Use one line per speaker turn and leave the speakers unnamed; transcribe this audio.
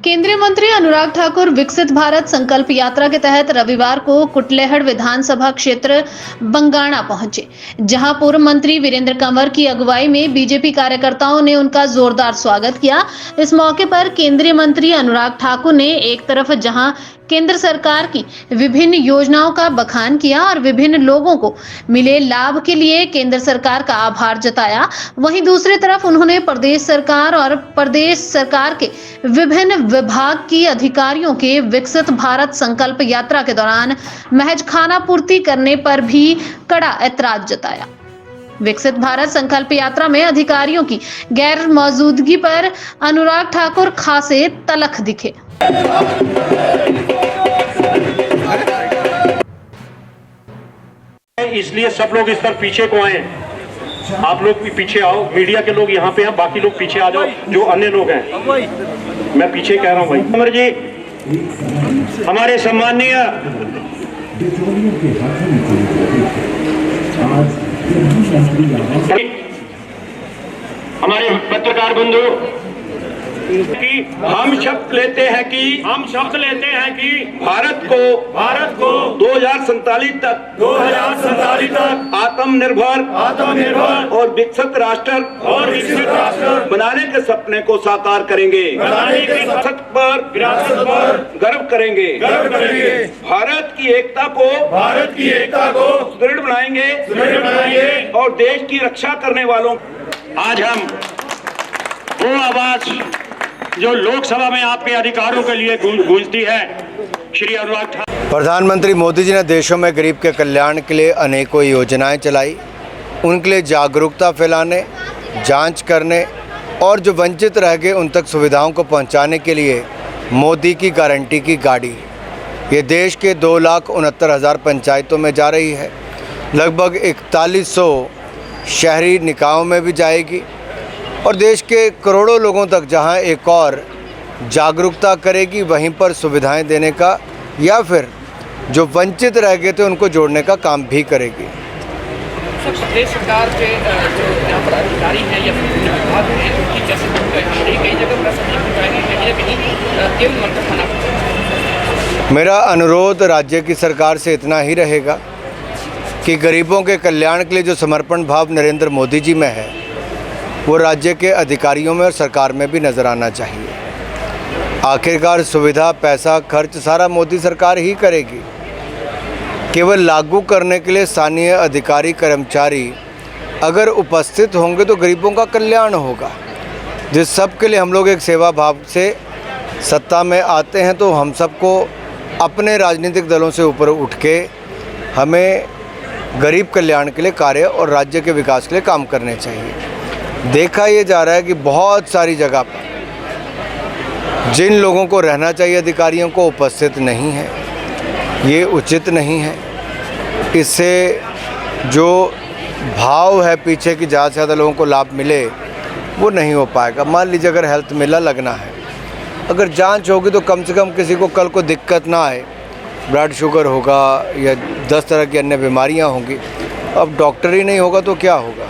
केंद्रीय मंत्री अनुराग ठाकुर विकसित भारत संकल्प यात्रा के तहत रविवार को कुटलेहड़ विधानसभा क्षेत्र बंगाणा पहुंचे, जहां पूर्व मंत्री वीरेंद्र कंवर की अगुवाई में बीजेपी कार्यकर्ताओं ने उनका जोरदार स्वागत किया। इस मौके पर केंद्रीय मंत्री अनुराग ठाकुर ने एक तरफ जहां केंद्र सरकार की विभिन्न योजनाओं का बखान किया और विभिन्न लोगों को मिले लाभ के लिए केंद्र सरकार का आभार जताया, वहीं दूसरी तरफ उन्होंने प्रदेश सरकार और प्रदेश सरकार के विभिन्न विभाग की अधिकारियों के विकसित भारत संकल्प यात्रा के दौरान महज खाना पूर्ति करने पर भी कड़ा ऐतराज जताया। विकसित भारत संकल्प यात्रा में अधिकारियों की गैर मौजूदगी पर अनुराग ठाकुर खासे तलख दिखे।
इसलिए सब लोग इस तरफ पीछे को आए, आप लोग भी पीछे आओ, मीडिया के लोग यहाँ पे हैं, बाकी लोग पीछे आ जाओ जो अन्य लोग हैं। मैं पीछे कह रहा हूँ भाई। कंवर जी हमारे सम्माननीय हमारे पत्रकार बंधु कि हम शपथ लेते हैं कि भारत को 2047 तक आत्मनिर्भर और विकसित राष्ट्र बनाने के सपने को साकार करेंगे, विरासत पर गर्व करेंगे, भारत की एकता को सुदृढ़ बनाएंगे और देश की रक्षा करने वालों। आज हम वो आवाज जो लोकसभा में आपके अधिकारों के लिए गूंजती है, श्री अनुराग ठाकुर।
प्रधानमंत्री मोदी जी ने देशों में गरीब के कल्याण के लिए अनेकों योजनाएं चलाई, उनके लिए जागरूकता फैलाने, जांच करने और जो वंचित रह गए उन तक सुविधाओं को पहुंचाने के लिए मोदी की गारंटी की गाड़ी ये देश के 2,69,000 पंचायतों में जा रही है। लगभग 4100 शहरी निकायों में भी जाएगी और देश के करोड़ों लोगों तक जहां एक और जागरूकता करेगी, वहीं पर सुविधाएं देने का या फिर जो वंचित रह गए थे उनको जोड़ने का काम भी करेगी।
प्रदेश सरकार के जो यहाँ पर अधिकारी हैं या फिर विभाग हैं, उनकी जैसे कई जगह केवल मंत्र खाना।
मेरा अनुरोध राज्य की सरकार से इतना ही रहेगा कि गरीबों के कल्याण के लिए जो समर्पण भाव नरेंद्र मोदी जी में है वो राज्य के अधिकारियों में और सरकार में भी नज़र आना चाहिए। आखिरकार सुविधा, पैसा, खर्च सारा मोदी सरकार ही करेगी। केवल लागू करने के लिए स्थानीय अधिकारी कर्मचारी अगर उपस्थित होंगे तो गरीबों का कल्याण होगा। जिस सब के लिए हम लोग एक सेवा भाव से सत्ता में आते हैं तो हम सबको अपने राजनीतिक दलों से ऊपर उठ के हमें गरीब कल्याण के लिए कार्य और राज्य के विकास के लिए काम करने चाहिए। देखा ये जा रहा है कि बहुत सारी जगह पर जिन लोगों को रहना चाहिए अधिकारियों को उपस्थित नहीं है, ये उचित नहीं है। इससे जो भाव है पीछे की ज़्यादा से ज़्यादा लोगों को लाभ मिले वो नहीं हो पाएगा। मान लीजिए अगर हेल्थ मेला लगना है, अगर जांच होगी तो कम से कम किसी को कल को दिक्कत ना आए, ब्लड शुगर होगा या 10 तरह की अन्य बीमारियां होंगी। अब डॉक्टर ही नहीं होगा तो क्या होगा।